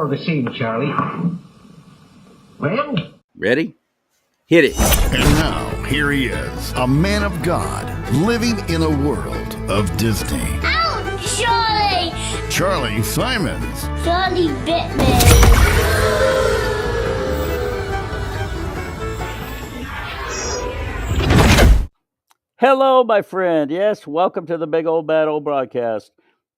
follow the scene, Charlie. Well, Ready? Hit it. And now, here he is, a man of God, living in a world of Disney. Ouch, Charlie! Charlie Simons. Charlie bit me. Hello, my friend. Yes, welcome to the Big Old Bad Old Broadcast.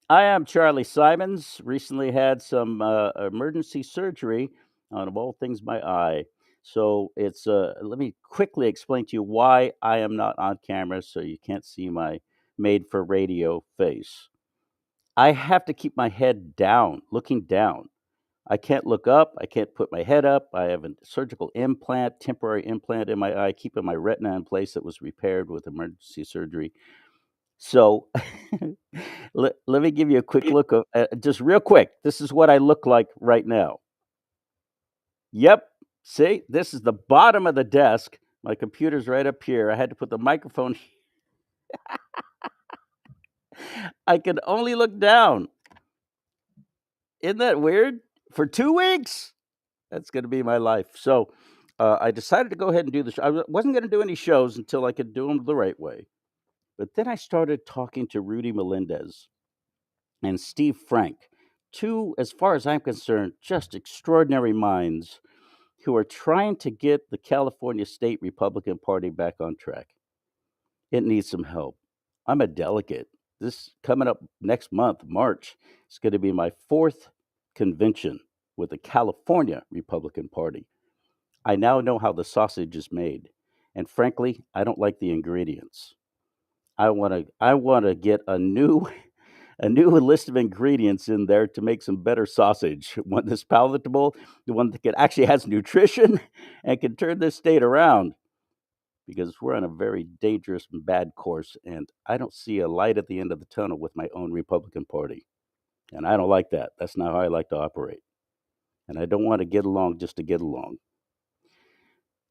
I am Charlie Simons. Recently had some emergency surgery on, of all things, my eye. So it's let me quickly explain to you why I am not on camera, so you can't see my made-for-radio face. I have to keep my head down, looking down. I can't look up. I can't put my head up. I have a surgical implant, temporary implant in my eye, keeping my retina in place that was repaired with emergency surgery. So let me give you a quick look of just real quick. This is what I look like right now. Yep. See, this is the bottom of the desk. My computer's right up here. I had to put the microphone. I can only look down. Isn't that weird? For 2 weeks? That's going to be my life. So I decided to go ahead and do the show. I wasn't going to do any shows until I could do them the right way. But then I started talking to Rudy Melendez and Steve Frank, two, as far as I'm concerned, just extraordinary minds who are trying to get the California State Republican Party back on track. It needs some help. I'm a delegate. This coming up next month, March, is going to be my fourth convention with the California Republican Party. I now know how the sausage is made, and frankly, I don't like the ingredients. I want to get a new list of ingredients in there to make some better sausage, one that's palatable, the one that actually has nutrition and can turn this state around. Because we're on a very dangerous and bad course, and I don't see a light at the end of the tunnel with my own Republican Party. And I don't like that. That's not how I like to operate. And I don't want to get along just to get along.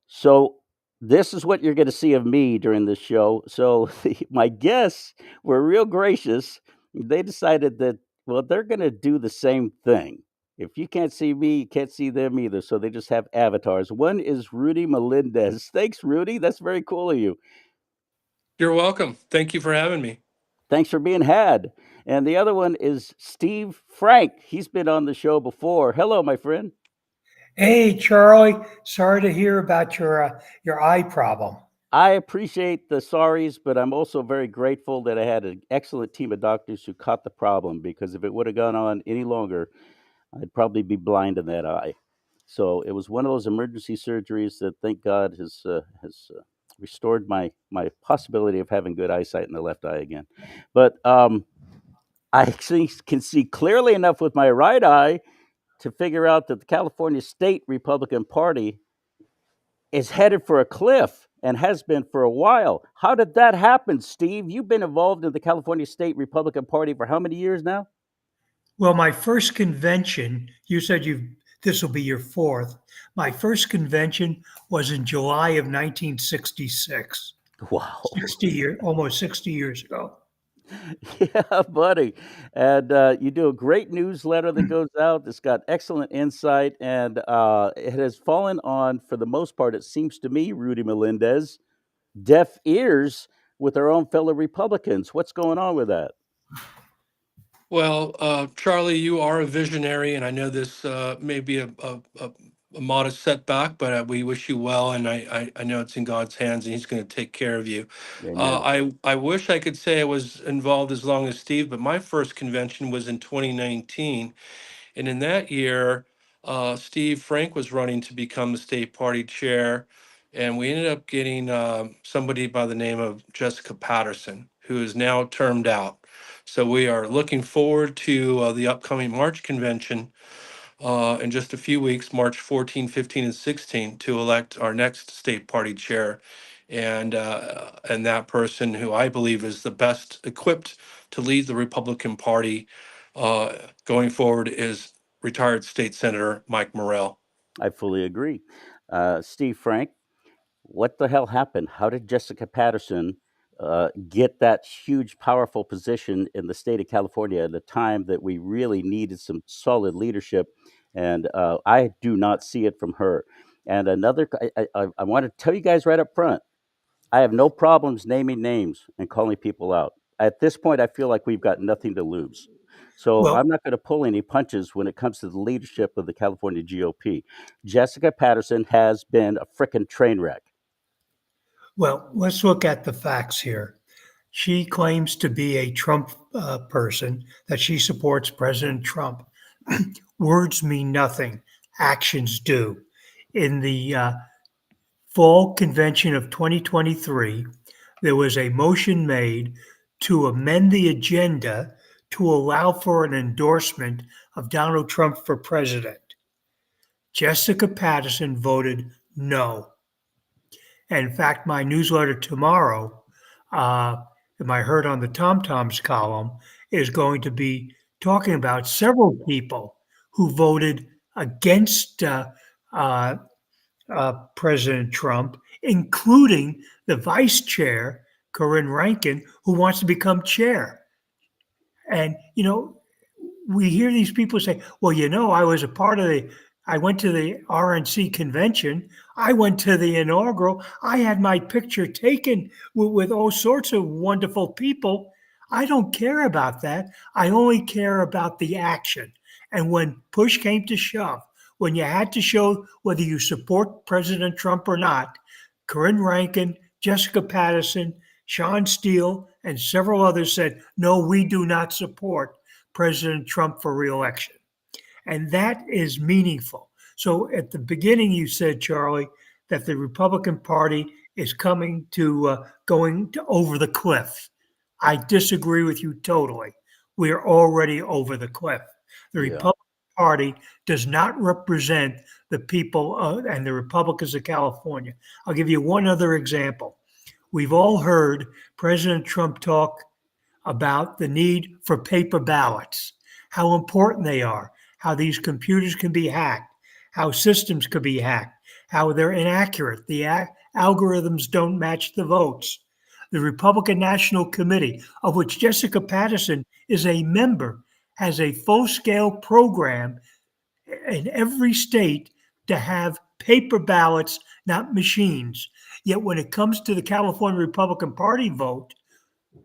So this is what you're going to see of me during this show. So my guests were real gracious. They decided that, well, they're going to do the same thing. If you can't see me, you can't see them either. So they just have avatars. One is Rudy Melendez. Thanks, Rudy. That's very cool of you. You're welcome. Thank you for having me. Thanks for being had. And the other one is Steve Frank. He's been on the show before. Hello, my friend. Hey, Charlie. Sorry to hear about your eye problem. I appreciate the sorries, but I'm also very grateful that I had an excellent team of doctors who caught the problem, because if it would have gone on any longer, I'd probably be blind in that eye. So it was one of those emergency surgeries that, thank God, has restored my possibility of having good eyesight in the left eye again. But I actually can see clearly enough with my right eye to figure out that the California State Republican Party is headed for a cliff and has been for a while. How did that happen, Steve? You've been involved in the California State Republican Party for how many years now? Well, my first convention, you said this will be your fourth. My first convention was in July of 1966. Wow. Almost 60 years ago. Yeah, buddy. And you do a great newsletter that goes out. It's got excellent insight, and it has fallen on, for the most part, it seems to me, Rudy Melendez, deaf ears with our own fellow Republicans. What's going on with that? Well, Charlie, you are a visionary, and I know this may be a modest setback, but we wish you well, and I know it's in God's hands, and He's going to take care of you. I wish I could say I was involved as long as Steve, but my first convention was in 2019, and in that year, Steve Frank was running to become the state party chair, and we ended up getting somebody by the name of Jessica Patterson, who is now termed out. So we are looking forward to the upcoming March convention in just a few weeks, March 14, 15, and 16, to elect our next state party chair. And that person, who I believe is the best equipped to lead the Republican Party going forward, is retired State Senator Mike Morrell. I fully agree. Steve Frank, what the hell happened? How did Jessica Patterson get that huge, powerful position in the state of California at a time that we really needed some solid leadership? and I do not see it from her. And another, I want to tell you guys right up front, I have no problems naming names and calling people out. At this point, I feel like we've got nothing to lose. So Well, I'm not going to pull any punches when it comes to the leadership of the California GOP. Jessica Patterson has been a frickin' train wreck. well, let's look at the facts here. She claims to be a Trump person, that she supports President Trump. Words mean nothing, actions do. In the fall convention of 2023, there was a motion made to amend the agenda to allow for an endorsement of Donald Trump for president. Jessica Patterson voted no. And in fact, my newsletter tomorrow, uh, I heard on the Tom Toms column, is going to be talking about several people who voted against uh, President Trump, including the vice chair, Corinne Rankin, who wants to become chair. And, we hear these people say, well, I was a part of I went to the RNC convention. I went to the inaugural. I had my picture taken with all sorts of wonderful people. I don't care about that. I only care about the action. And when push came to shove, when you had to show whether you support President Trump or not, Corinne Rankin, Jessica Patterson, Sean Steele, and several others said, no, we do not support President Trump for reelection. And that is meaningful. So at the beginning, you said, Charlie, that the Republican Party is going to over the cliff. I disagree with you totally. We are already over the cliff. The Yeah. Republican Party does not represent the people and the Republicans of California. I'll give you one other example. We've all heard President Trump talk about the need for paper ballots, how important they are, how these computers can be hacked, how systems could be hacked, how they're inaccurate. The algorithms don't match the votes. The Republican National Committee, of which Jessica Patterson is a member, has a full scale program in every state to have paper ballots, not machines. Yet when it comes to the California Republican Party vote,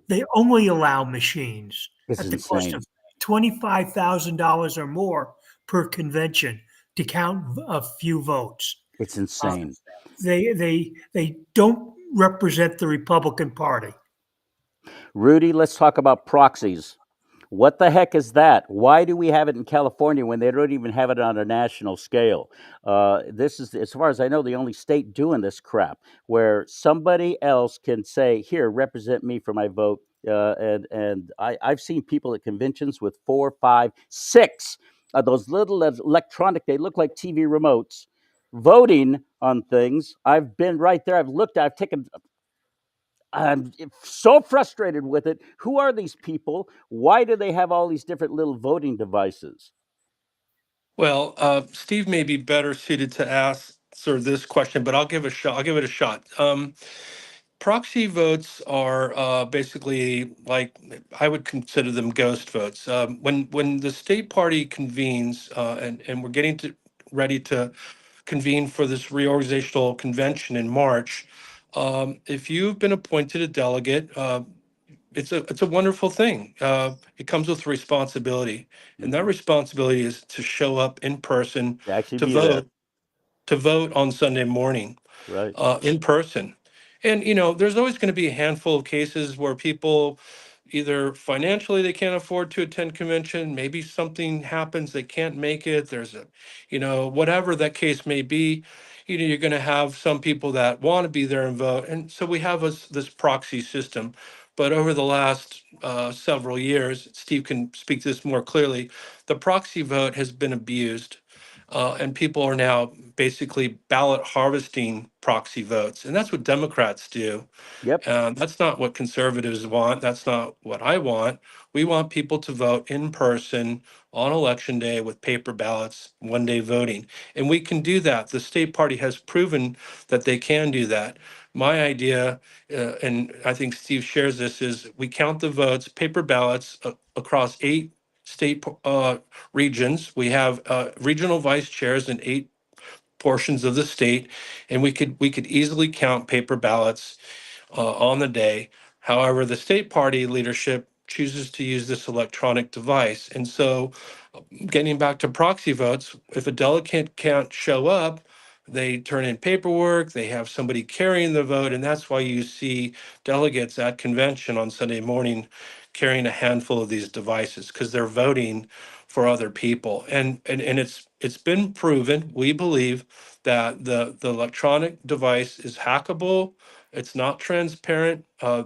they only allow machines It's at the cost of insane. $25,000 or more per convention to count a few votes. It's Uh, insane. they don't represent the Republican Party. Rudy, let's talk about proxies. What the heck is that? Why do we have it in California when they don't even have it on a national scale? This is, as far as I know, the only state doing this crap where somebody else can say, "Here, represent me for my vote." I've seen people at conventions with 4, 5, 6 of those little electronic. They look like TV remotes, voting on things. I've been right there. I've looked. I've taken. I'm so frustrated with it. Who are these people? Why do they have all these different little voting devices? Well, Steve may be better suited to answer this question, but I'll give a shot. I'll give it a shot. Proxy votes are basically like I would consider them ghost votes. When the state party convenes and we're getting ready to convene for this reorganizational convention in March, if you've been appointed a delegate, it's a wonderful thing. It comes with responsibility, and that Mhm. responsibility is to show up in person To actually to be there, vote to vote on Sunday morning right? in person. And there's always going to be a handful of cases where people either financially they can't afford to attend convention, maybe something happens they can't make it. There's a, whatever that case may be. You're going to have some people that want to be there and vote, and so we have this proxy system. But over the last several years, Steve can speak to this more clearly. The proxy vote has been abused, and people are now basically ballot harvesting proxy votes, and that's what Democrats do. Yep. That's not what conservatives want. That's not what I want. We want people to vote in person on election day with paper ballots, 1 day voting. And we can do that. The state party has proven that they can do that. My idea, and I think Steve shares this, is we count the votes, paper ballots across 8 state regions. We have regional vice chairs in 8 portions of the state, and we could easily count paper ballots on the day. However, the state party leadership chooses to use this electronic device. And so, getting back to proxy votes, if a delegate can't show up, they turn in paperwork, they have somebody carrying the vote, and that's why you see delegates at convention on Sunday morning carrying a handful of these devices, because they're voting for other people. And it's been proven, we believe, that the electronic device is hackable. It's not transparent.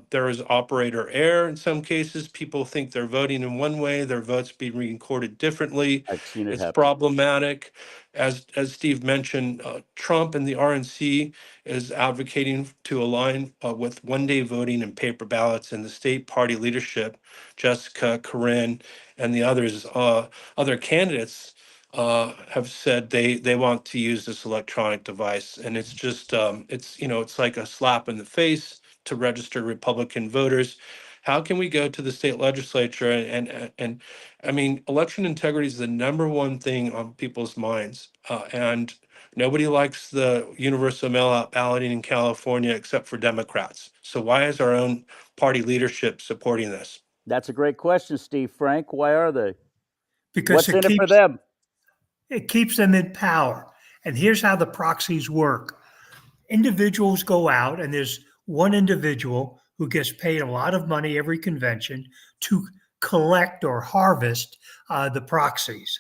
There is operator error in some cases. People think they're voting in one way, their votes being recorded differently. I've seen it It's happen. problematic. As Steve mentioned, Trump and the RNC is advocating to align with one-day voting and paper ballots, and the state party leadership, Jessica, Corinne, and the others, other candidates have said they want to use this electronic device, and it's just it's like a slap in the face to registered Republican voters. How can we go to the state legislature and I mean, election integrity is the number one thing on people's minds, and nobody likes the universal mail-out balloting in California except for Democrats. So why is our own party leadership supporting this? That's a great question, Steve Frank. Why are they? because What's in it for them? it keeps them in power. And here's how the proxies work. Individuals go out, and there's one individual who gets paid a lot of money every convention to collect or harvest the proxies.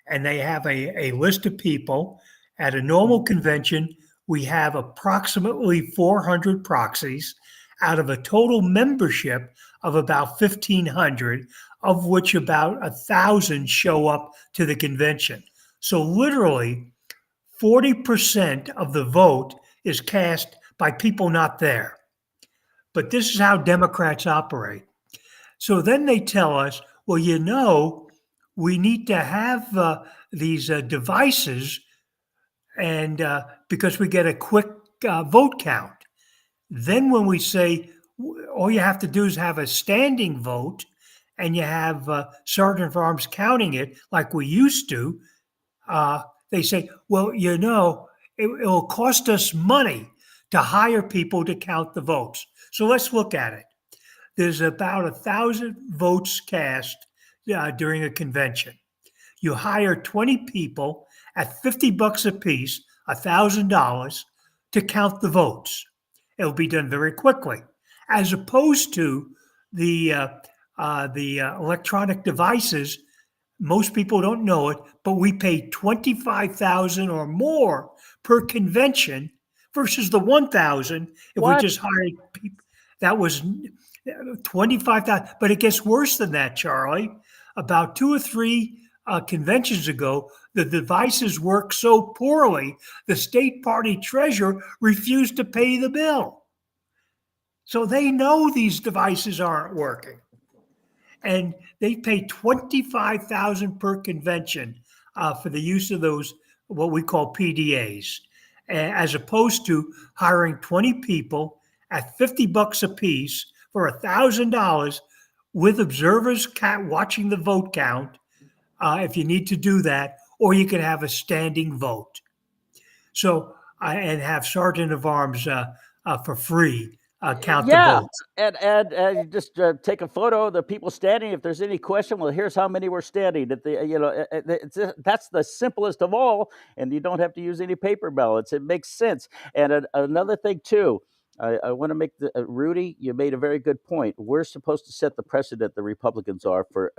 And they have a list of people. At a normal convention, we have approximately 400 proxies out of a total membership of about 1,500, of which about 1,000 show up to the convention. So literally 40% of the vote is cast by people not there. But this is how Democrats operate. So then they tell us, well, we need to have these devices, and because we get a quick vote count. Then when we say all you have to do is have a standing vote, and you have Sergeant of Arms counting it like we used to, they say, well, it will cost us money to hire people to count the votes. So let's look at it. There's about 1,000 votes cast during a convention. You hire 20 people at $50 a piece, $1,000, to count the votes. It'll be done very quickly, as opposed to the electronic devices. Most people don't know it, but we pay $25,000 or more per convention versus the 1,000 if we What? just hired people. That was 25,000, but it gets worse than that, Charlie. About 2 or 3 conventions ago, the devices worked so poorly, the state party treasurer refused to pay the bill. So they know these devices aren't working. And they pay $25,000 per convention for the use of those, what we call PDAs, as opposed to hiring 20 people at $50 a piece for $1,000 with observers watching the vote count, if you need to do that, or you can have a standing vote. So, and have Sergeant of Arms for free count the Yeah, votes. and you just take a photo of the people standing. If there's any question, well, here's how many were standing. At the that's the simplest of all, and you don't have to use any paper ballots. It makes sense. And another thing too, I want to make Rudy, you made a very good point. We're supposed to set the precedent. The Republicans are for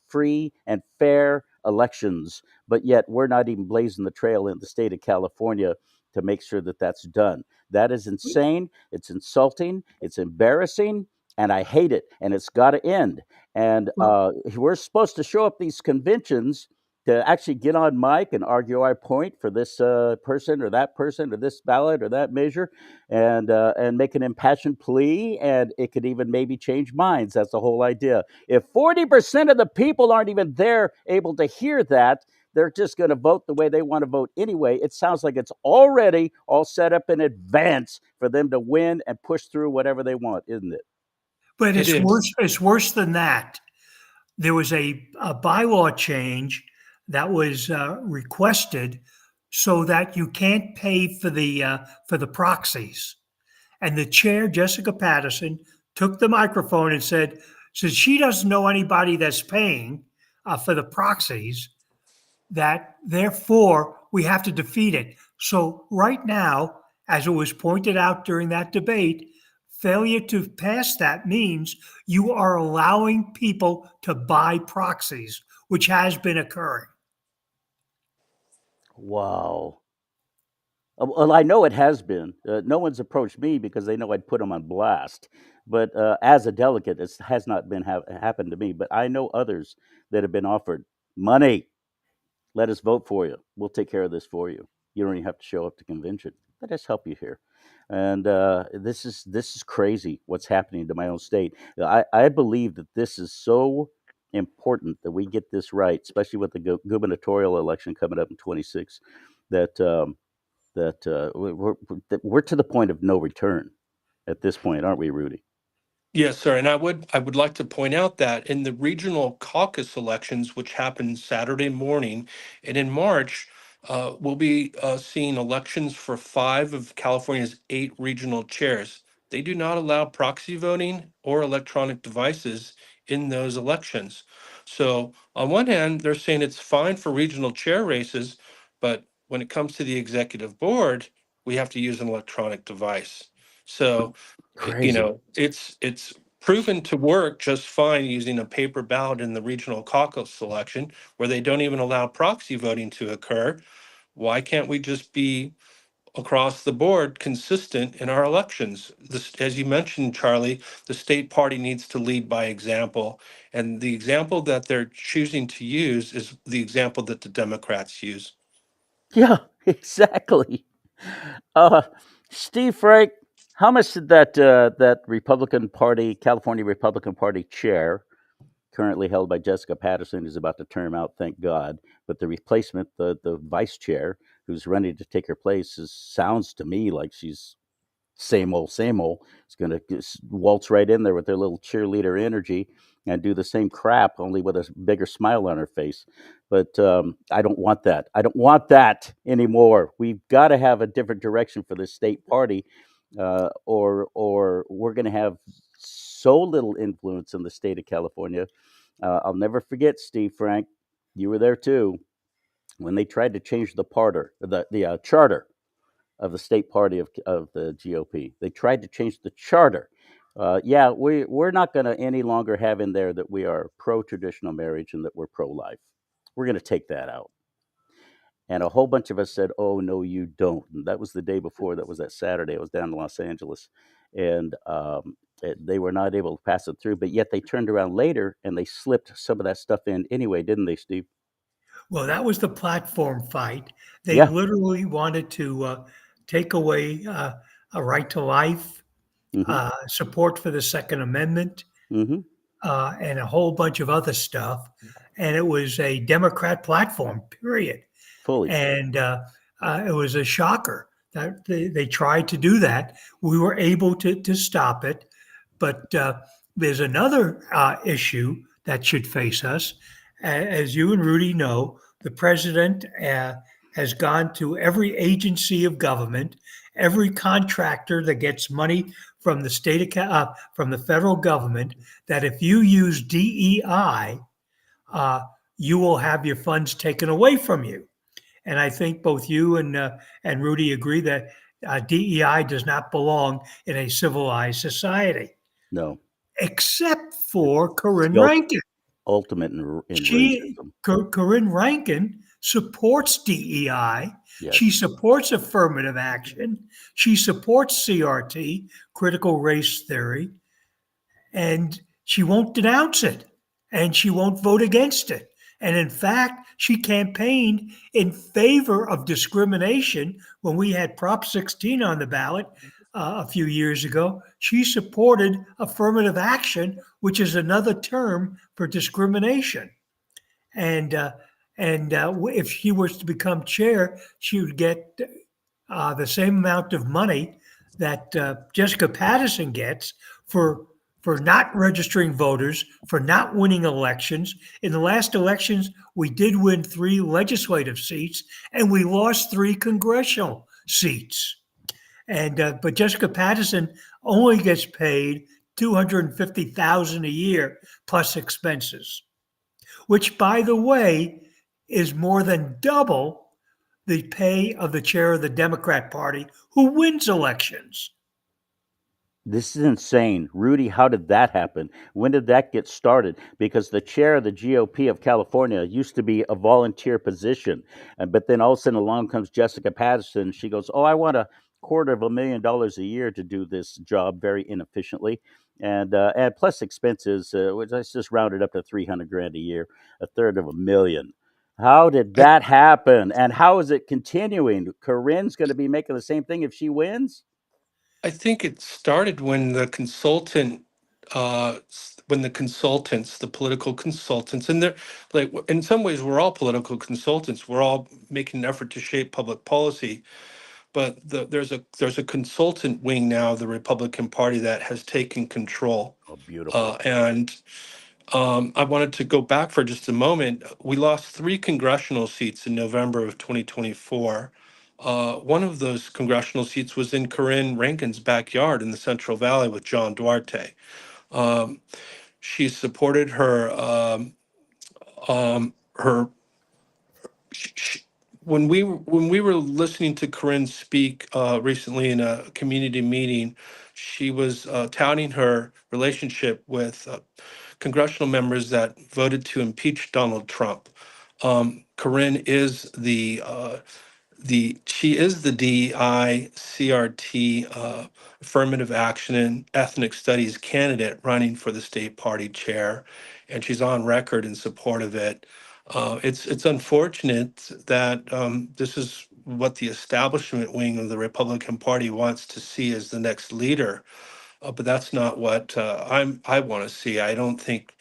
free and fair elections, but yet we're not even blazing the trail in the state of California to make sure that that's done. That is insane. It's insulting. It's embarrassing. And I hate it. And it's got to end. And we're supposed to show up these conventions to actually get on mic and argue our point for this person or this ballot or that measure, and make an impassioned plea. And it could even maybe change minds. That's the whole idea. If 40% of the people aren't even there able to hear that, they're just going to vote the way they want to vote anyway. It sounds like it's already all set up in advance for them to win and push through whatever they want, isn't it? But It it's is. worse. It's worse than that. there was a bylaw change that was requested so that you can't pay for the proxies. And the chair, Jessica Patterson, took the microphone and said, since she doesn't know anybody that's paying for the proxies, that therefore we have to defeat it. So right now, as it was pointed out during that debate, failure to pass that means you are allowing people to buy proxies, which has been occurring. Wow. Well, I know it has been. No one's approached me because they know I'd put them on blast. But as a delegate, it has not been happened to me. But I know others that have been offered money. Let us vote for you. We'll take care of this for you. You don't even have to show up to convention. Let us help you here. And this is crazy. What's happening to my own state? I believe that this is so important that we get this right, especially with the gubernatorial election coming up in 26. That that we're to the point of no return at this point, aren't we, Rudy? Yes, sir. And I would like to point out that in the regional caucus elections, which happened Saturday morning, and in March, we'll be seeing elections for 5 of California's 8 regional chairs. They do not allow proxy voting or electronic devices in those elections. So on one hand, they're saying it's fine for regional chair races, but when it comes to the executive board, we have to use an electronic device. So Crazy. it's proven to work just fine using a paper ballot in the regional caucus election where they don't even allow proxy voting to occur. Why can't we just be across the board consistent in our elections? This, as you mentioned, Charlie, the state party needs to lead by example. And the example that they're choosing to use is the example that the Democrats use. Yeah, exactly. Uh, Steve Frank, how much did that Republican Party, California Republican Party chair, currently held by Jessica Patterson, who's about to term out, thank God, but the replacement, the vice chair, who's ready to take her place, sounds to me like she's same old, same old. It's going to waltz right in there with their little cheerleader energy and do the same crap, only with a bigger smile on her face. But I don't want that. I don't want that anymore. We've got to have a different direction for this state party, or we're going to have so little influence in the state of California. I'll never forget, Steve Frank. You were there too when they tried to change the charter of the state party of the GOP. They tried to change the charter. Yeah, we're not going to any longer have in there that we are pro traditional marriage and that we're pro life. We're going to take that out. And a whole bunch of us said, "Oh no, you don't." And that was the day before. That was that Saturday. I was down in Los Angeles, and they were not able to pass it through. But yet they turned around later and they slipped some of that stuff in anyway, didn't they, Steve? Well, that was the platform fight. They Yeah. literally wanted to take away a right to life, Mm-hmm. support for the Second Amendment, Mm-hmm. and a whole bunch of other stuff. And it was a Democrat platform, period. Fully. And it was a shocker that they tried to do that. We were able to stop it. But there's another issue that should face us. As you and Rudy know, the president has gone to every agency of government, every contractor that gets money from the from the federal government, that if you use DEI, you will have your funds taken away from you. And I think both you and Rudy agree that DEI does not belong in a civilized society, No. except It's, for it's Corinne the Rankin. ultimate in racism. Corinne Rankin supports DEI. She Yes. supports affirmative action. She supports CRT, critical race theory, and she won't denounce it and she won't vote against it. And in fact, she campaigned in favor of discrimination when we had Prop 16 on the ballot a few years ago. She supported affirmative action, which is another term for discrimination. And if she was to become chair, she would get the same amount of money that Jessica Patterson gets for for not registering voters, for not winning elections. In the last elections, we did win 3 legislative seats and we lost 3 congressional seats. And but Jessica Patterson only gets paid $250,000 a year plus expenses, which, by the way, is more than double the pay of the chair of the Democrat Party who wins elections. This is insane. Rudy, how did that happen? When did that get started? Because the chair of the GOP of California used to be a volunteer position. But then all of a sudden along comes Jessica Patterson. She goes, "Oh, I want $250,000 a year to do this job very inefficiently. And plus expenses, which I just rounded up to 300 grand a year, a third of a million. How did I, that happen? And how is it continuing? Corinne's going to be making the same thing if she wins? I think it started when the consultants, the political consultants, and they're like, in some ways, we're all political consultants. We're all making an effort to shape public policy. But there's a consultant wing now of the Republican Party that has taken control. Oh, beautiful. And I wanted to go back for just a moment. We lost 3 congressional seats in November of 2024. One of those congressional seats was in Corinne Rankin's backyard in the Central Valley with John Duarte. Um, she supported her sh- sh- when we were listening to Corinne speak recently in a community meeting, she was touting her relationship with congressional members that voted to impeach Donald Trump. Corinne is she is the DEI CRT affirmative action and ethnic studies candidate running for the state party chair, and she's on record in support of it. It's unfortunate that this is what the establishment wing of the Republican Party wants to see as the next leader, but that's not what I want to see. I don't think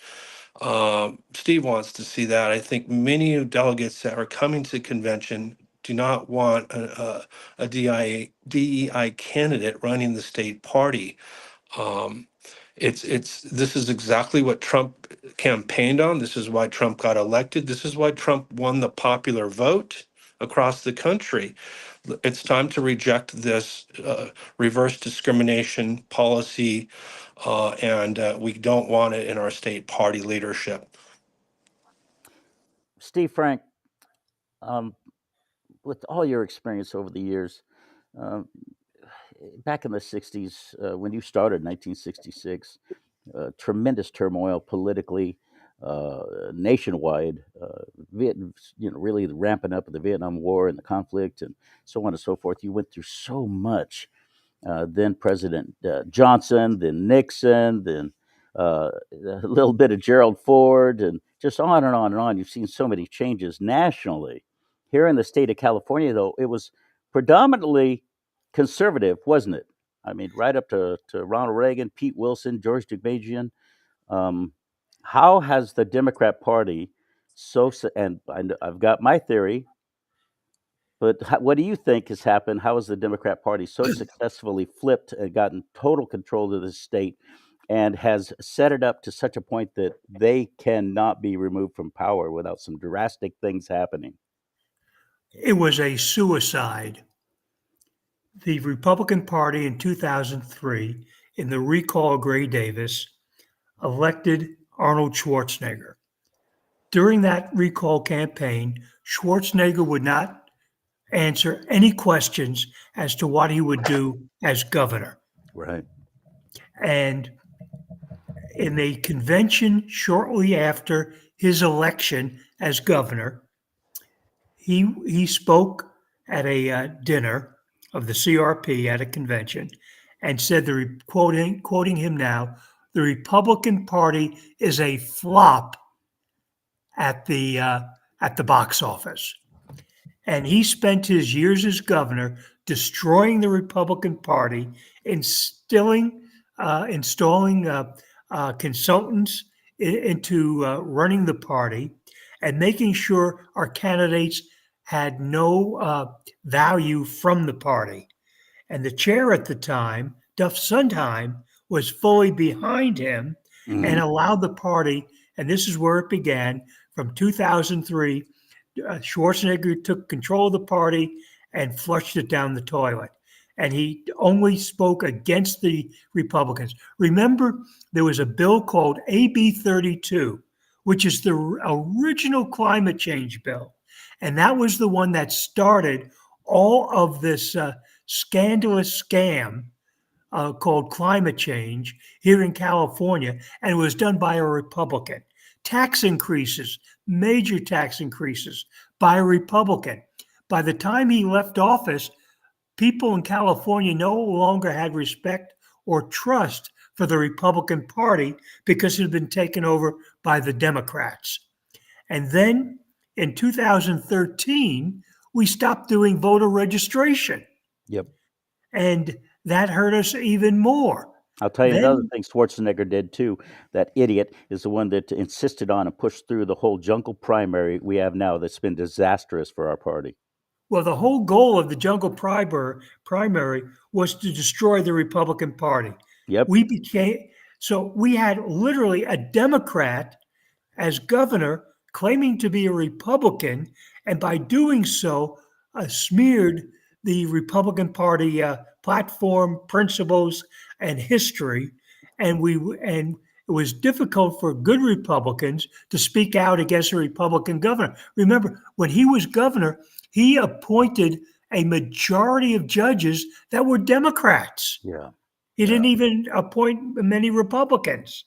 Steve wants to see that. I think many delegates that are coming to the convention do not want a DEI candidate running the state party. Um, it's this is exactly what Trump campaigned on. This is why Trump got elected. This is why Trump won the popular vote across the country. It's time to reject this reverse discrimination policy, and we don't want it in our state party leadership. Steve Frank, um, with all your experience over the years, um, back in the 60s, when you started in 1966, tremendous turmoil politically, nationwide, really the ramping up of the Vietnam War and the conflict and so on and so forth. You went through so much. Then President Johnson, then Nixon, then a little bit of Gerald Ford, and just on and on and on. You've seen so many changes nationally. Here in the state of California, though, it was predominantly conservative, wasn't it? I mean, right up to Ronald Reagan, Pete Wilson, George Dugmagian. Um, how has the Democrat Party and I've got my theory, but what do you think has happened? How has the Democrat Party so successfully flipped and gotten total control of the state and has set it up to such a point that they cannot be removed from power without some drastic things happening? It was a suicide. The Republican Party in 2003, in the recall of Gray Davis, elected Arnold Schwarzenegger. During that recall campaign, Schwarzenegger would not answer any questions as to what he would do as governor. Right. And in a convention shortly after his election as governor, he spoke at a dinner of the CRP at a convention and said, quoting him now, the Republican Party is a flop at the box office. And he spent his years as governor destroying the Republican Party, installing consultants into running the party, and making sure our candidates had no value from the party. And the chair at the time, Duff Sondheim, was fully behind him and Mhm. allowed the party, and this is where it began from 2003. Schwarzenegger took control of the party and flushed it down the toilet. And he only spoke against the Republicans. Remember, there was a bill called AB 32, which is the original climate change bill. And that was the one that started all of this scandalous scam called climate change here in California, and it was done by a Republican. Tax increases, major tax increases by a Republican. By the time he left office, people in California no longer had respect or trust for the Republican Party because it had been taken over by the Democrats. And then in 2013, we stopped doing voter registration, Yep. and that hurt us even more. I'll tell you another Then, thing Schwarzenegger did too. That idiot is the one that insisted on and pushed through the whole jungle primary we have now that's been disastrous for our party. well, the whole goal of the jungle primary was to destroy the Republican Party. Yep. We became so we had literally a Democrat as governor claiming to be a Republican, and by doing so, smeared the Republican Party platform, principles, and history. And it was difficult for good Republicans to speak out against a Republican governor. Remember, when he was governor, he appointed a majority of judges that were Democrats. Yeah. He didn't even appoint many Republicans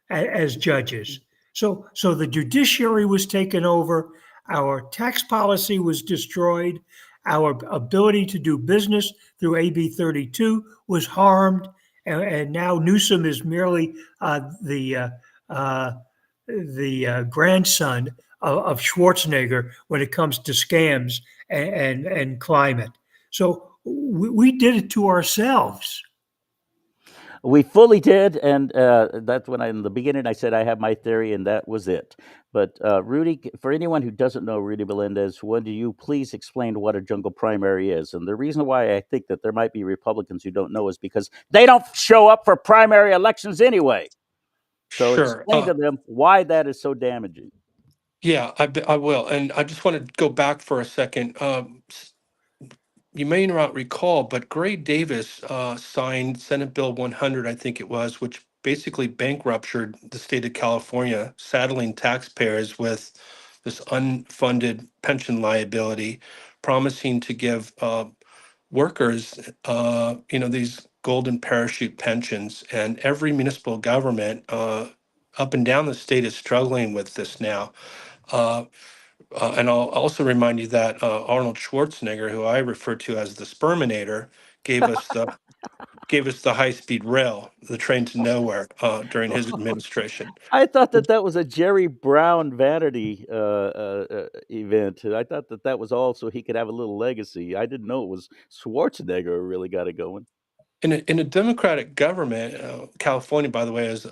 as judges. So the judiciary was taken over. Our tax policy was destroyed. Our ability to do business through AB 32 was harmed. And now Newsom is merely the grandson of Schwarzenegger when it comes to scams and climate. So we did it to ourselves. We fully did, and that's when in the beginning I said I have my theory, and that was it. But Rudy, for anyone who doesn't know Rudy Melendez, would you please explain what a jungle primary is? And the reason why I think that there might be Republicans who don't know is because they don't show up for primary elections anyway. So Sure. explain to them why that is so damaging. Yeah, I will. And I just want to go back for a second. You may not recall, but Gray Davis signed Senate Bill 100, I think it was, which basically bankrupted the state of California, saddling taxpayers with this unfunded pension liability, promising to give workers, these golden parachute pensions. And every municipal government up and down the state is struggling with this now. Uh, and I'll also remind you that Arnold Schwarzenegger, who I refer to as the Sperminator, gave us the high-speed rail, the train to nowhere, during his administration. I thought that that was a Jerry Brown vanity event. I thought that that was all so he could have a little legacy. I didn't know it was Schwarzenegger who really got it going. In a democratic government, California, by the way, is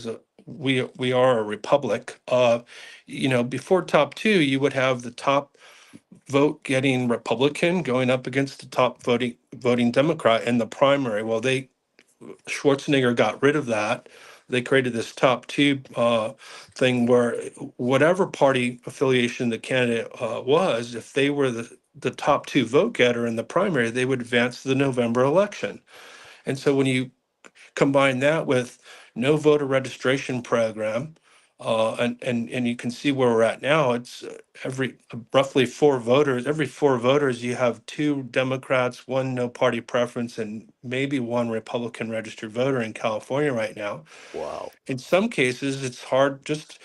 a we are a republic. Before top two, you would have the top vote getting Republican going up against the top voting Democrat in the primary. Well, Schwarzenegger got rid of that. They created this top two thing where whatever party affiliation the candidate was, if they were the top two vote getter in the primary, they would advance to the November election. And so when you combine that with no voter registration program, and you can see where we're at now. It's roughly every four voters, you have two Democrats, one no party preference, and maybe one Republican registered voter in California right now. Wow. In some cases, it's hard. Just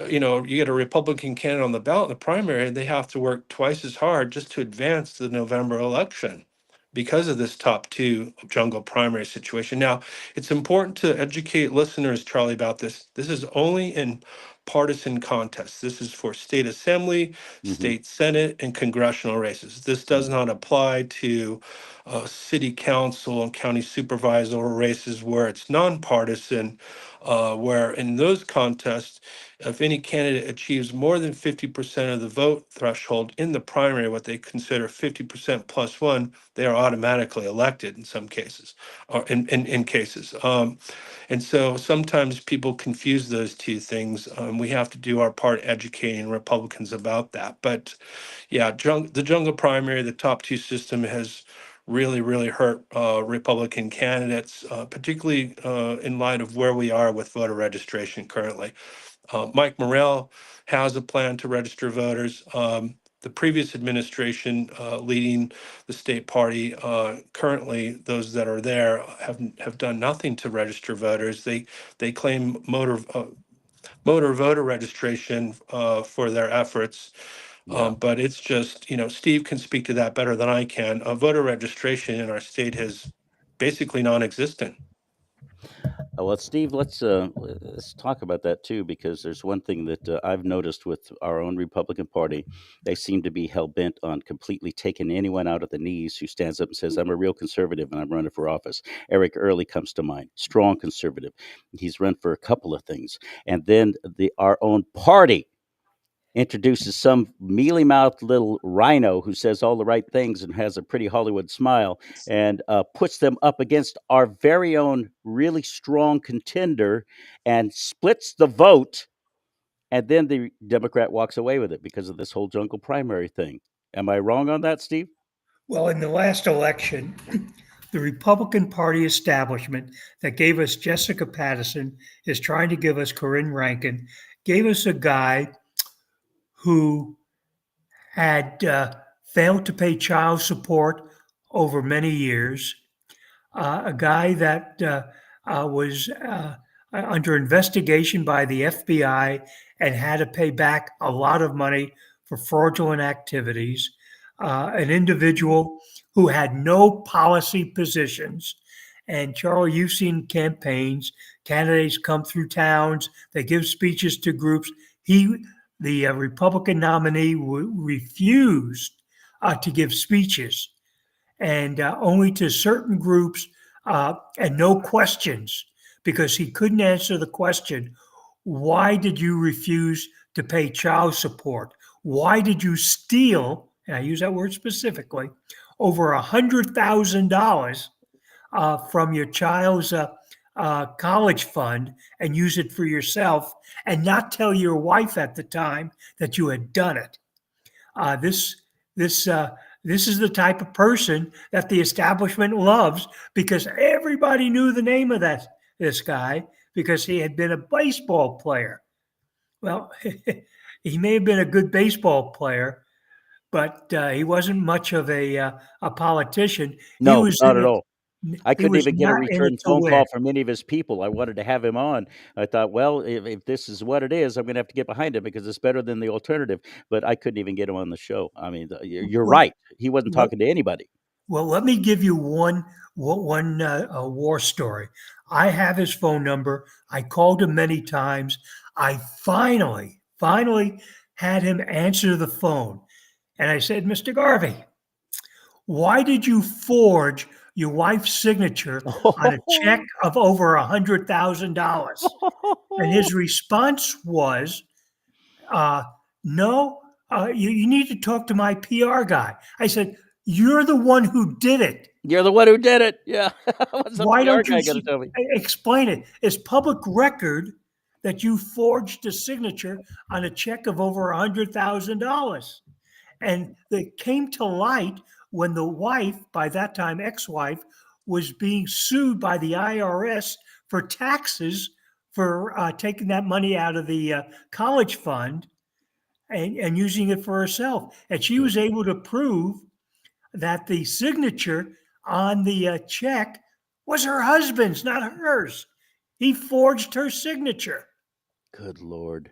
you get a Republican candidate on the ballot in the primary, and they have to work twice as hard just to advance to the November election because of this top two jungle primary situation. Now, it's important to educate listeners, Charlie, about this. This is only in partisan contests. This is for state assembly, state senate, and congressional races. This does not apply to city council and county supervisor races where it's nonpartisan, where in those contests, if any candidate achieves more than 50% of the vote threshold in the primary, what they consider 50% plus one, they are automatically elected in some cases, or in cases. And so sometimes people confuse those two things. We have to do our part educating Republicans about that. But yeah, the jungle primary, the top two system has really, really hurt Republican candidates, particularly in light of where we are with voter registration currently. Mike Morrell has a plan to register voters. The previous administration leading the state party, currently those that are there have done nothing to register voters. They claim motor voter registration for their efforts. But it's just, Steve can speak to that better than I can. Voter registration in our state has basically non-existent. Well, Steve, let's talk about that too, because there's one thing that I've noticed with our own Republican Party. They seem to be hell bent on completely taking anyone out at the knees who stands up and says, "I'm a real conservative and I'm running for office." Eric Early comes to mind, strong conservative. He's run for a couple of things, and then our own party introduces some mealy mouthed little rhino who says all the right things and has a pretty Hollywood smile, and puts them up against our very own really strong contender and splits the vote. And then the Democrat walks away with it because of this whole jungle primary thing. Am I wrong on that, Steve? Well, in the last election, the Republican Party establishment that gave us Jessica Patterson is trying to give us Corinne Rankin, gave us a guy who had failed to pay child support over many years, a guy that was under investigation by the FBI and had to pay back a lot of money for fraudulent activities, an individual who had no policy positions. And Charlie, you've seen campaigns. Candidates come through towns. They give speeches to groups. The Republican nominee, refused to give speeches, and only to certain groups, and no questions, because he couldn't answer the question, why did you refuse to pay child support? Why did you steal, and I use that word specifically, over $100,000 from your child's college fund and use it for yourself, and not tell your wife at the time that you had done it? This is the type of person that the establishment loves, because everybody knew the name of this guy because he had been a baseball player. Well, he may have been a good baseball player, but he wasn't much of a politician. No, He was not in at it. all. I He couldn't was even get a not in it return to phone win. call from any of his people. I wanted to have him on. I thought, well, if this is what it is, I'm going to have to get behind it because it's better than the alternative. But I couldn't even get him on the show. I mean, you're Well, right. He wasn't well, talking to anybody. Well, let me give you one war story. I have his phone number. I called him many times. I finally had him answer the phone. And I said, "Mr. Garvey, why did you forge your wife's signature on a check of over $100,000?" And his response was, "No, you need to talk to my PR guy." I said, "You're the one who did it. You're the one who did it. Yeah. What's the Why PR don't you guy going to tell me? explain it? It's public record that you forged a signature on a check of over $100,000." And it came to light when the wife, by that time ex-wife, was being sued by the IRS for taxes for taking that money out of the college fund and using it for herself. And she was able to prove that the signature on the check was her husband's, not hers. He forged her signature. Good Lord.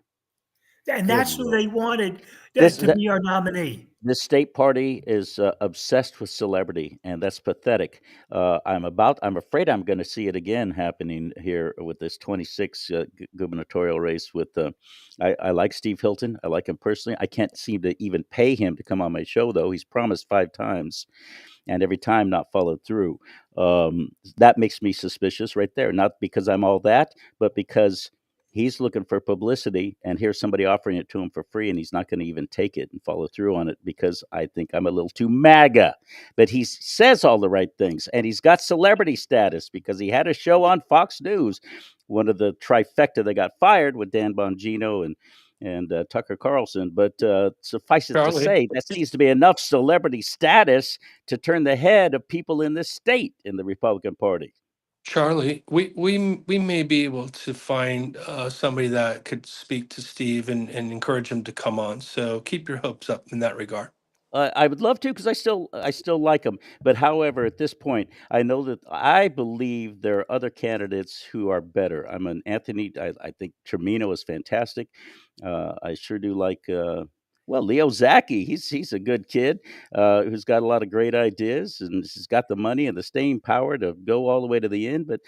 And Good that's who lord. they wanted This to be our nominee. This state party is obsessed with celebrity, and that's pathetic. I'm afraid I'm going to see it again happening here with this 26 gubernatorial race. I like Steve Hilton. I like him personally. I can't seem to even pay him to come on my show, though. He's promised 5 times, and every time not followed through. That makes me suspicious right there. Not because I'm all that, but because he's looking for publicity, and here's somebody offering it to him for free, and he's not going to even take it and follow through on it because I think I'm a little too MAGA. But he says all the right things, and he's got celebrity status because he had a show on Fox News, one of the trifecta that got fired with Dan Bongino and Tucker Carlson. But suffice it to Charlie, say, that seems to be enough celebrity status to turn the head of people in this state in the Republican Party. Charlie, we may be able to find somebody that could speak to Steve and encourage him to come on. So keep your hopes up in that regard. I would love to because I still like him. But however, at this point, I know that I believe there are other candidates who are better. I'm an Anthony. I think Tremino is fantastic. I sure do like. Leo Zaki, he's a good kid who's got a lot of great ideas and he's got the money and the staying power to go all the way to the end. But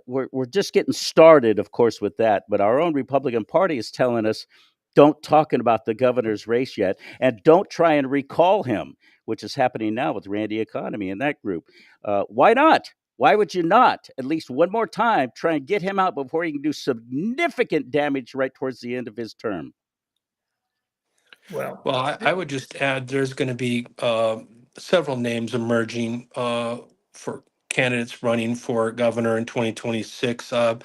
we're just getting started, of course, with that. But our own Republican Party is telling us don't talking about the governor's race yet, and don't try and recall him, which is happening now with Randy Economy and that group. Why not? Why would you not at least one more time try and get him out before he can do significant damage right towards the end of his term? Well, Well, I would just add there's going to be several names emerging for candidates running for governor in 2026. Let's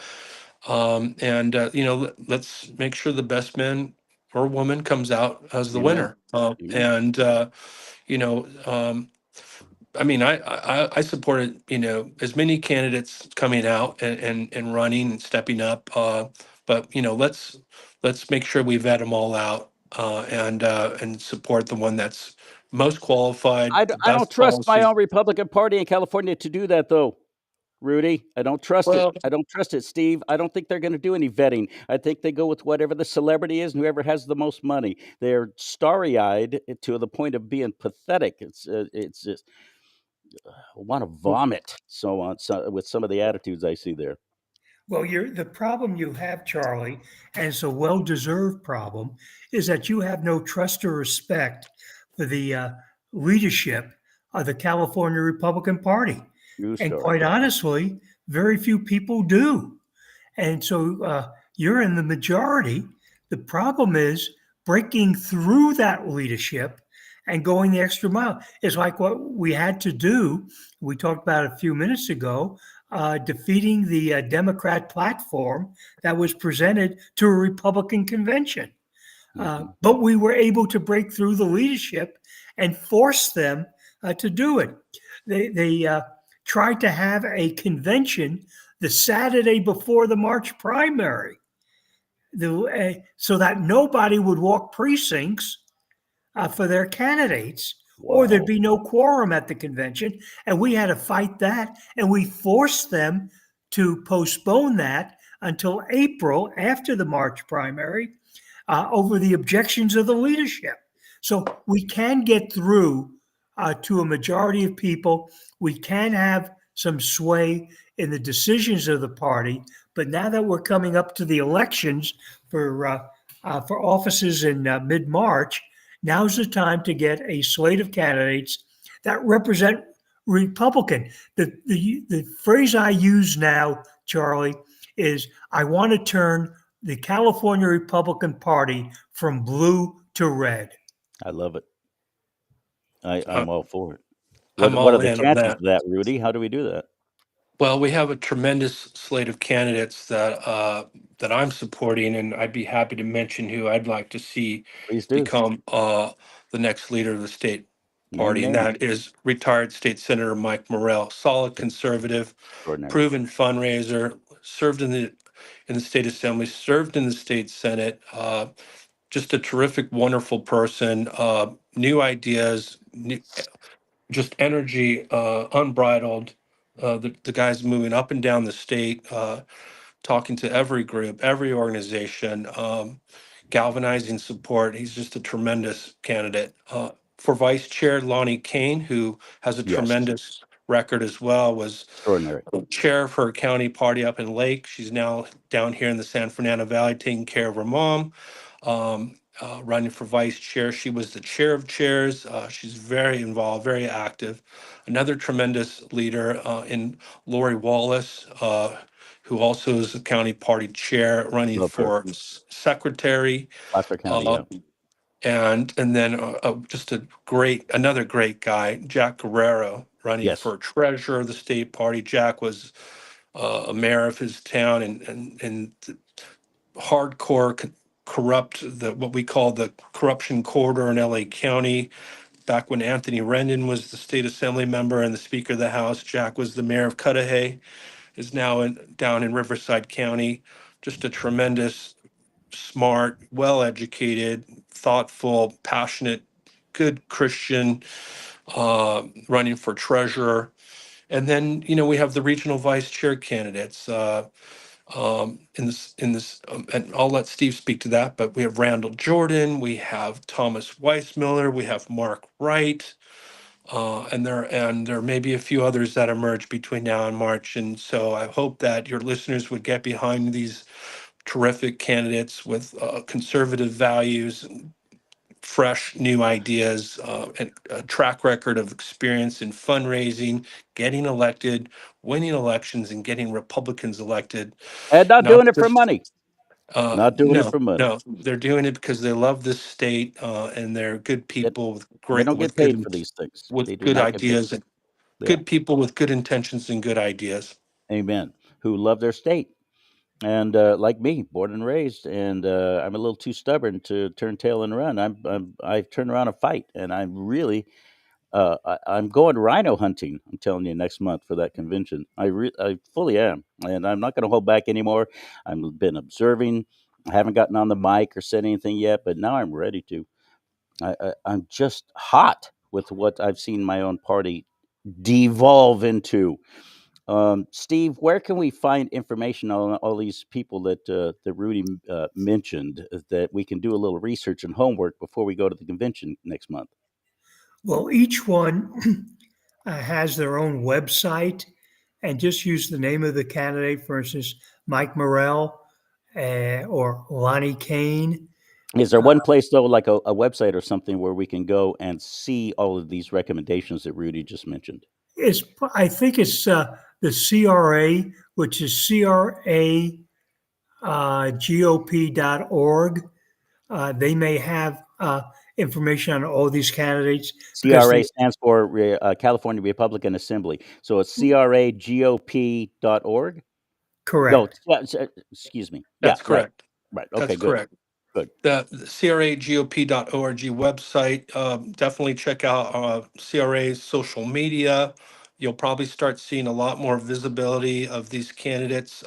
make sure the best man or woman comes out as the Amen. winner. Amen. You know, I mean, I supported, as many candidates coming out and running and stepping up. But let's make sure we vet them all out and support the one that's most qualified, the I don't best trust my policies. own Republican Party in California to do that, though. Rudy, I don't trust it. Well, I don't trust it, Steve. I don't think they're going to do any vetting. I think they go with whatever the celebrity is and whoever has the most money. They're starry-eyed to the point of being pathetic. It's just I want to vomit. With some of the attitudes I see there. well, the problem you have, Charlie, and it's a well-deserved problem, is that you have no trust or respect for the leadership of the California Republican Party. True And story. quite honestly, very few people do. And so you're in the majority. The problem is breaking through that leadership and going the extra mile. It's like what we had to do. We talked about a few minutes ago, defeating the Democrat platform that was presented to a Republican convention. Mhm. But we were able to break through the leadership and force them to do it. They tried to have a convention the Saturday before the March primary, so that nobody would walk precincts for their candidates, or there'd Wow. be no quorum at the convention. And we had to fight that, and we forced them to postpone that until April after the March primary over the objections of the leadership. So we can get through to a majority of people. We can have some sway in the decisions of the party. But now that we're coming up to the elections for offices in mid-March, now's the time to get a slate of candidates that represent Republican. The phrase I use now, Charlie, is I want to turn the California Republican Party from blue to red. I love it. uh, I'm all for it. I'm What are all the in on chances that. of that, Rudy? How do we do that? Well, we have a tremendous slate of candidates that I'm supporting, and I'd be happy to mention who I'd like to see Please do. become the next leader of the state Name party, and names. that is retired State Senator Mike Morrell, solid conservative, Extraordinary. proven fundraiser, served in the state assembly, served in the state senate. Just a terrific, wonderful person. New ideas, just energy, unbridled. The guy's moving up and down the state, talking to every group, every organization. galvanizing support. He's just a tremendous candidate. For vice chair, Lonnie Kane, who has a Yes, tremendous record as well, was extraordinary. chair of her county party up in Lake. She's now down here in the San Fernando Valley taking care of her mom. Running for vice chair. She was the chair of chairs. She's very involved, very active. Another tremendous leader in Lori Wallace, who also is the county party chair, running Love her. for secretary. Placer County, Uh, yeah. and then just another great guy, Jack Guerrero, running Yes. for treasurer of the state party. Jack was a mayor of his town and hardcore corrupt, what we call the corruption corridor in LA County. Back when Anthony Rendon was the state assembly member and the Speaker of the House, Jack was the mayor of Cudahy, is now down in Riverside County. Just a tremendous, smart, well-educated, thoughtful, passionate, good Christian, running for treasurer. And then, we have the regional vice chair candidates. And I'll let Steve speak to that, but we have Randall Jordan, we have Thomas Weissmiller, we have Mark Wright, and there may be a few others that emerge between now and March. And so I hope that your listeners would get behind these terrific candidates with conservative values, fresh new ideas, and a track record of experience in fundraising, getting elected, winning elections, and getting Republicans elected. And not Not doing it for just money. Not doing it no, for money. no, they're doing it because they love this state, and they're good They, people with they great, don't get paid for these things. They do good not get paid. ideas, and Yeah. good people with good intentions and good ideas. Amen. Who love their state. And like me, born and raised, and I'm a little too stubborn to turn tail and run. I turn around and fight, and I'm really I'm going rhino hunting. I'm telling you, next month for that convention. I fully am, and I'm not going to hold back anymore. I've been observing. I haven't gotten on the mic or said anything yet, but now I'm ready to. I'm just hot with what I've seen my own party devolve into. Steve, where can we find information on all these people that Rudy mentioned that we can do a little research and homework before we go to the convention next month? Well, each one has their own website, and just use the name of the candidate, for instance, Mike Morrell or Lonnie Kane. Is there one place though, like a website or something, where we can go and see all of these recommendations that Rudy just mentioned? I think it's the CRA, which is CRAGOP.org. They may have information on all these candidates because CRA stands for California Republican Assembly. So it's cragop.org. No, correct. excuse me. Yeah, That's right, correct. right. That's Okay, good, correct. good. The CRAGOP.org website. Definitely check out CRA's social media. You'll probably start seeing a lot more visibility of these candidates.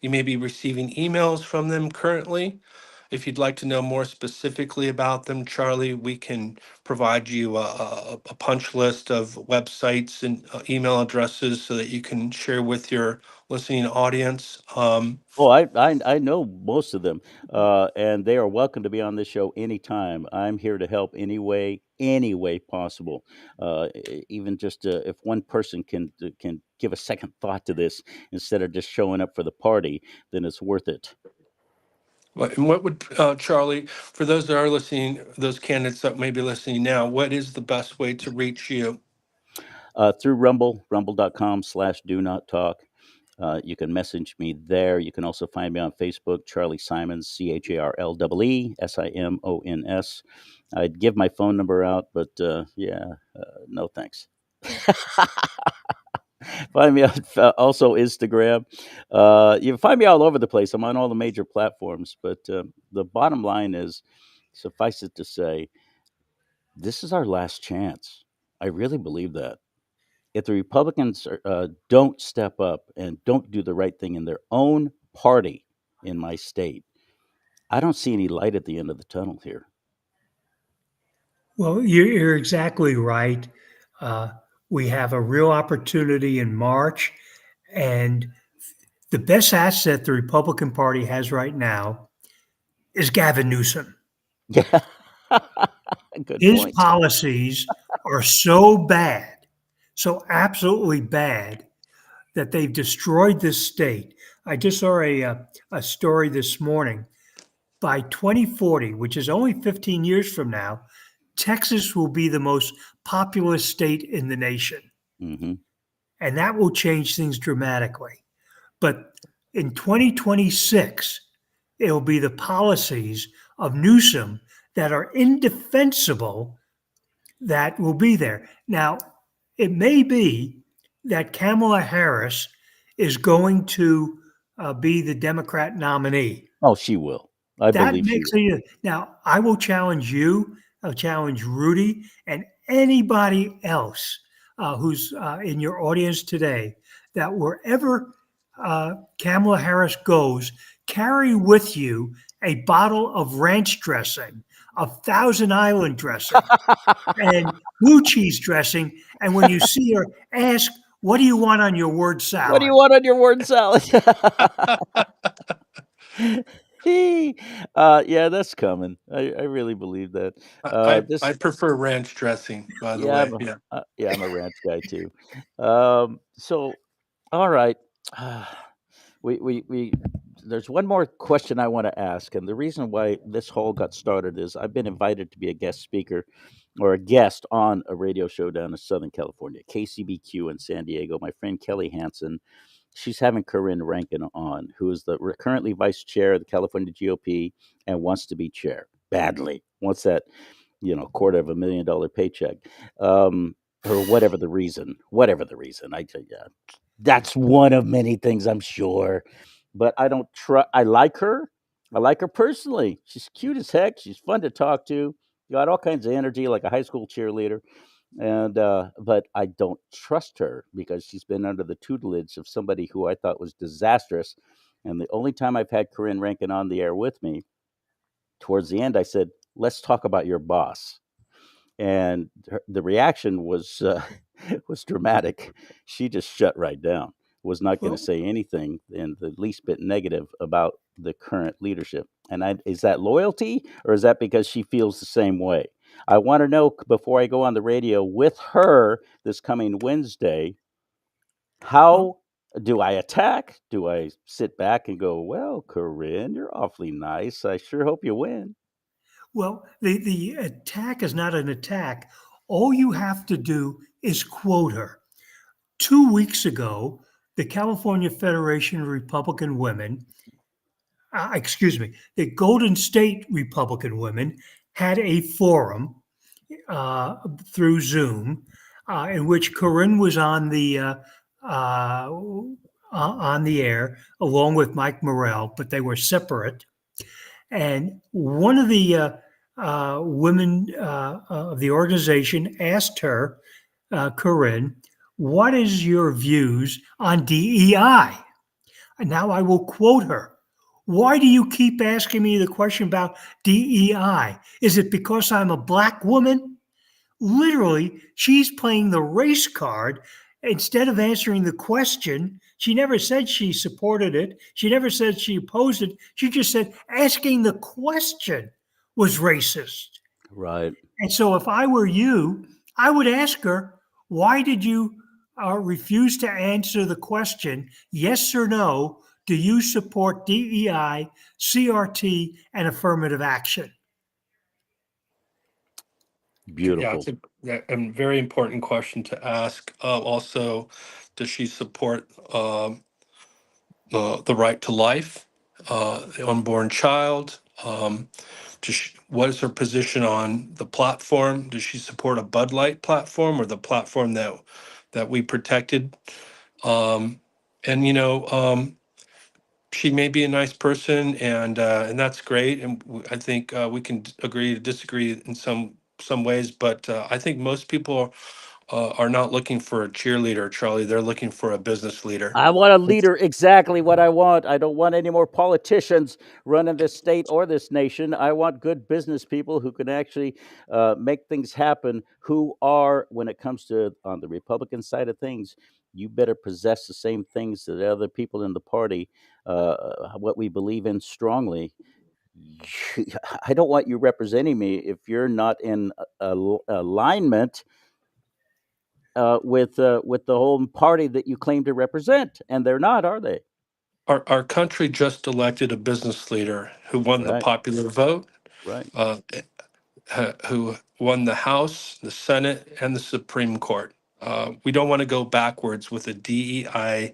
You may be receiving emails from them currently. If you'd like to know more specifically about them, Charlie, we can provide you a punch list of websites and email addresses so that you can share with your listening audience. Oh, I know most of them, and they are welcome to be on this show anytime. I'm here to help any way possible. Even just if one person can give a second thought to this instead of just showing up for the party, then it's worth it. And what would, Charlie, for those that are listening, those candidates that may be listening now, what is the best way to reach you? Through Rumble, rumble.com/DoNotTalk. You can message me there. You can also find me on Facebook, Charlie Simons, CharlleeSimons. I'd give my phone number out, but no thanks. Find me on also Instagram. You can find me all over the place. I'm on all the major platforms. But the bottom line is, suffice it to say, this is our last chance. I really believe that. If the Republicans don't step up and don't do the right thing in their own party in my state, I don't see any light at the end of the tunnel here. Well, you're exactly right. Uh, we have a real opportunity in March, and the best asset the Republican Party has right now is Gavin Newsom. Yeah. Good His point. policies are so bad, so absolutely bad, that they've destroyed this state. I just saw a story this morning. By 2040, which is only 15 years from now, Texas will be the most populous state in the nation. Hmm. And that will change things dramatically. But in 2026, it'll be the policies of Newsom that are indefensible that will be there. Now, it may be that Kamala Harris is going to be the Democrat nominee. Oh, she will. I That believe she makes will. a now. I will challenge you. I'll challenge Rudy and anybody else who's in your audience today. That wherever Kamala Harris goes, carry with you a bottle of ranch dressing, of Thousand Island dressing, and blue cheese dressing. And when you see her, ask, "What do you want on your word What do you salad?" want on your word salad? Yeah, that's coming. I really believe that. I This, prefer ranch dressing, by the yeah, way. Yeah. yeah, I'm a ranch guy too. So, all right, we. There's one more question I want to ask, and the reason why this whole got started is I've been invited to be a guest speaker or a guest on a radio show down in Southern California, KCBQ in San Diego. My friend Kelly Hansen, she's having Corinne Rankin on, who is the currently vice chair of the California GOP and wants to be chair badly. Wants that, $250,000 paycheck, or whatever the reason. Whatever the reason, yeah, that's one of many things, I'm sure. But I don't trust. I like her. I like her personally. She's cute as heck. She's fun to talk to. Got all kinds of energy, like a high school cheerleader. And but I don't trust her because she's been under the tutelage of somebody who I thought was disastrous. And the only time I've had Corinne Rankin on the air with me, towards the end, I said, "Let's talk about your boss." And the reaction was was dramatic. She just shut right down. Was not going to Well, say anything in the least bit negative about the current leadership. And is that loyalty, or is that because she feels the same way? I want to know before I go on the radio with her this coming Wednesday. well, How do I attack? Do I sit back and go, "Well, Corinne, you're awfully nice. I sure hope you win"? Well, the attack is not an attack. All you have to do is quote her. 2 weeks ago, the California Federation of Republican Women, excuse me, the Golden State Republican Women had a forum uh, through Zoom in which Corinne was uh, on the air along with Mike Morrell, but they were separate. And one of the women of the organization asked her, Corinne, what is your views on DEI? And now I will quote her. Why do you keep asking me the question about DEI? Is it because I'm a black woman? Literally, she's playing the race card instead of answering the question. She never said she supported it. She never said she opposed it. She just said asking the question was racist. Right. And so if I were you, I would ask her, why did you refuse to answer the question, yes or no? Do you support DEI, CRT, and affirmative action? Yeah, Beautiful. a very important question to ask. Also, does she support the right to life, the unborn child? What is her position on the platform? Does she support a Bud Light platform or the platform that we protected? Um, and she may be a nice person, and that's great. And I think we can agree to disagree in some ways, but I think most people are not looking for a cheerleader, Charlie. They're looking for a business leader. I want a leader, exactly what I want. I don't want any more politicians running this state or this nation. I want good business people who can actually make things happen, who are, when it comes to on the Republican side of things, you better possess the same things that the other people in the party, what we believe in strongly. I don't want you representing me if you're not in alignment with the whole party that you claim to represent, and they're not, are they? Our country just elected a business leader who won the Right, popular vote, right. uh, who won the House, the Senate, and the Supreme Court. We don't want to go backwards with a DEI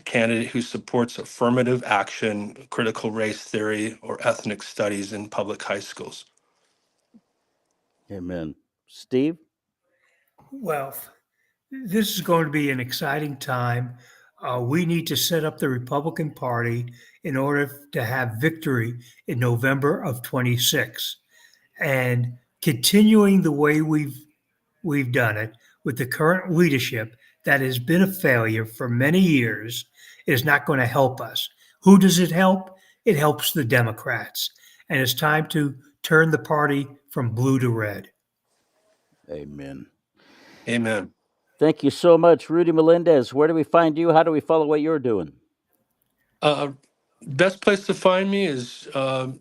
candidate who supports affirmative action, critical race theory, or ethnic studies in public high schools. Amen. Steve? Well, this is going to be an exciting time. We need to set up the Republican Party in order to have victory in November of 26. And continuing the way we've done it with the current leadership that has been a failure for many years is not going to help us. Who does it help? It helps the Democrats. And it's time to turn the party from blue to red. Amen. Amen. Thank you so much, Rudy Melendez. Where do we find you? How do we follow what you're doing? Best place to find me is, I'm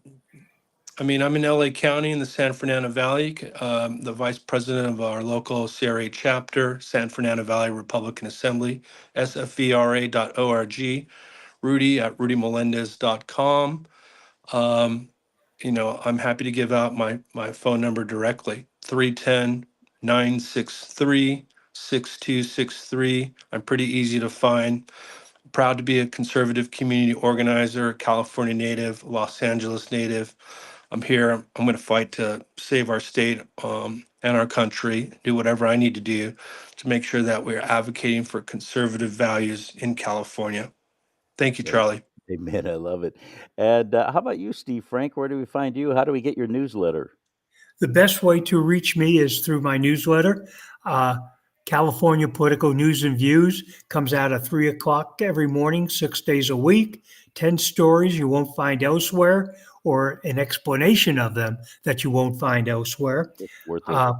in LA County in the San Fernando Valley, the vice president of our local CRA chapter, San Fernando Valley Republican Assembly, sfvra.org, Rudy at rudymelendez.com. I'm happy to give out my phone number directly, 310-963-6263. I'm pretty easy to find. Proud to be a conservative community organizer, California native, Los Angeles native. I'm here. I'm going to fight to save our state and our country, do whatever I need to do to make sure that we're advocating for conservative values in California. Thank you, A- Charlie. Amen. I love it. And how about you, Steve Frank? Where do we find you? How do we get your newsletter? The best way to reach me is through my newsletter. Uh, California Political News and Views comes out at 3 o'clock every morning, 6 days a week. 10 stories you won't find elsewhere, or an explanation of them that you won't find elsewhere. It's worth it. Uh,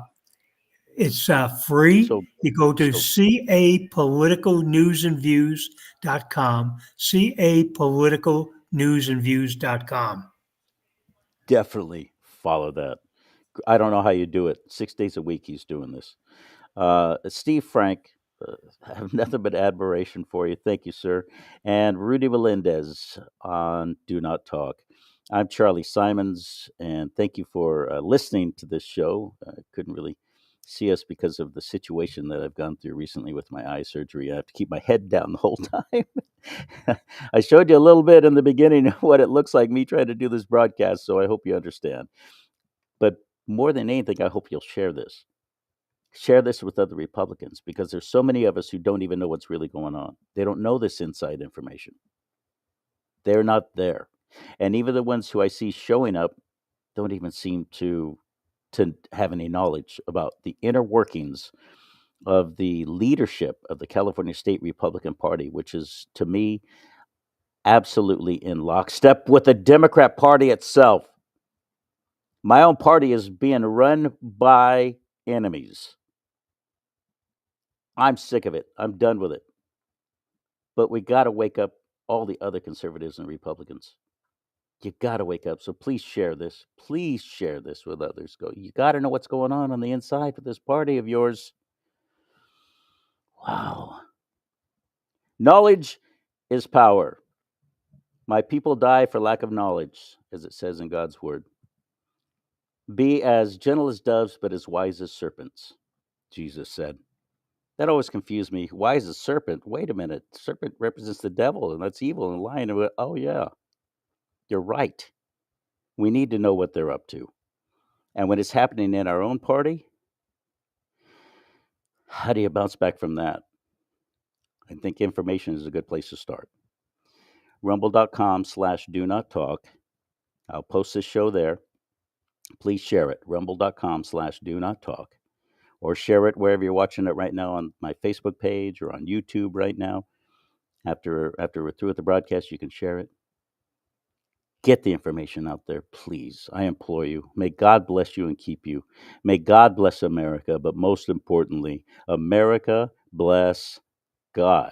it's free. So, You go to so capoliticalnewsandviews.com, capoliticalnewsandviews.com. definitely follow that. I don't know how you do it. 6 days a week he's doing this. Steve Frank, I have nothing but admiration for you. Thank you, sir. And Rudy Melendez on Do Not Talk. I'm Charlie Simons, and thank you for listening to this show. I couldn't really see us because of the situation that I've gone through recently with my eye surgery. I have to keep my head down the whole time. I showed you a little bit in the beginning of what it looks like me trying to do this broadcast, so I hope you understand. But more than anything, I hope you'll share this. Share this with other Republicans because there's so many of us who don't even know what's really going on. They don't know this inside information. They're not there. And even the ones who I see showing up don't even seem to have any knowledge about the inner workings of the leadership of the California State Republican Party, which is to me absolutely in lockstep with the Democrat Party itself. My own party is being run by enemies. I'm sick of it. I'm done with it. But we got to wake up all the other conservatives and Republicans. You got to wake up. So please share this. Please share this with others. Go. You got to know what's going on the inside with this party of yours. Wow. Knowledge is power. My people die for lack of knowledge, as it says in God's word. Be as gentle as doves, but as wise as serpents, Jesus said. That always confused me. Wise as serpent? Wait a minute. Serpent represents the devil, and that's evil, and lion. Oh, yeah. You're right. We need to know what they're up to. And when it's happening in our own party, how do you bounce back from that? I think information is a good place to start. Rumble.com/do not talk. I'll post this show there. Please share it. Rumble.com/do not talk. Or share it wherever you're watching it right now on my Facebook page or on YouTube right now. After we're through with the broadcast, you can share it. Get the information out there, please. I implore you. May God bless you and keep you. May God bless America, but most importantly, America bless God.